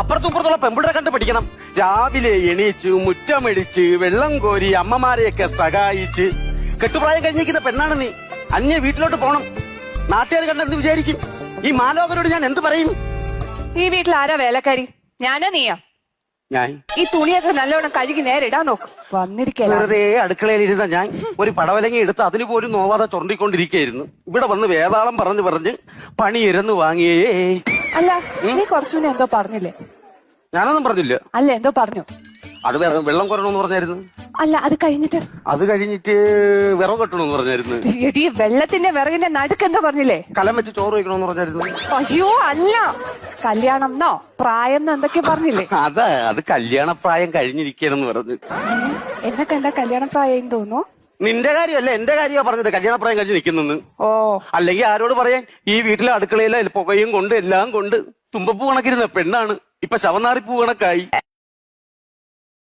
അപ്പുറത്തും ഇപ്പുറത്തുള്ള പെമ്പിളരെ കണ്ട് പഠിക്കണം. രാവിലെ എണീച്ച് മുറ്റമടിച്ച് വെള്ളം കോരി അമ്മമാരെയൊക്കെ സഹായിച്ച് കെട്ടുപ്രായം കഴിഞ്ഞിരിക്കുന്ന പെണ്ണാണ് നീ. അന്യ വീട്ടിലോട്ട് പോണം. നാട്ടുകാർ കണ്ടെന്ന് വിചാരിക്കും. ഈ മാലോകരോട് ഞാൻ എന്ത് പറയും? ഈ വീട്ടിൽ ആരാ വേലക്കാരി? ഞാനാ നീയാ? ഞാൻ ഈ തുണിയൊക്കെ നല്ലോണം കഴുകി നേരെ ഇടാൻ നോക്കും. വന്നിരിക്കല വെറുതെ അടുക്കളയിൽ ഇരുന്ന ഞാൻ ഒരു പടവലങ്ങി എടുത്ത് അതിന് പോലും നോവാതെ ചുരണ്ടിക്കൊണ്ടിരിക്കുകയായിരുന്നു. ഇവിടെ വന്ന് വേതാളം പറഞ്ഞ് പണി ഇരന്ന് വാങ്ങിയേ. അല്ല, നീ കുറച്ചുകൂടെ എന്തോ പറഞ്ഞില്ലേ? ഞാനൊന്നും പറഞ്ഞില്ല. അല്ല, എന്തോ പറഞ്ഞു. അത് വെള്ളം കുറയണമെന്ന് പറഞ്ഞായിരുന്നു. അല്ല, അത് കഴിഞ്ഞിട്ട് വിറവ് കെട്ടണമെന്ന് പറഞ്ഞായിരുന്നു. എടി, വെള്ളത്തിന്റെ വിറകിന്റെ നടുക്ക് എന്തോ പറഞ്ഞില്ലേ? കലം വെച്ച് ചോറ് വയ്ക്കണമെന്ന് പറഞ്ഞായിരുന്നു. അയ്യോ അല്ല, കല്യാണം എന്നോ പ്രായം എന്നോ എന്തൊക്കെ പറഞ്ഞില്ലേ? അത് കല്യാണപ്രായം കഴിഞ്ഞിരിക്കണെന്ന് പറഞ്ഞു. എന്നെ കണ്ട കല്യാണപ്രായം തോന്നുന്നു. നിന്റെ കാര്യമല്ല, എന്റെ കാര്യമാ പറഞ്ഞത് കല്യാണപ്രായം കഴിഞ്ഞ് നിൽക്കുന്നെന്ന്. ഓ, അല്ലെങ്കിൽ ആരോട് പറയാൻ? ഈ വീട്ടിലെ അടുക്കളയിലെ പുകയും കൊണ്ട് എല്ലാം കൊണ്ട് തുമ്പപ്പൂ കണക്കിരുന്ന പെണ്ണാണ് ഇപ്പൊ ശവനാറിപ്പൂ കണക്കായി.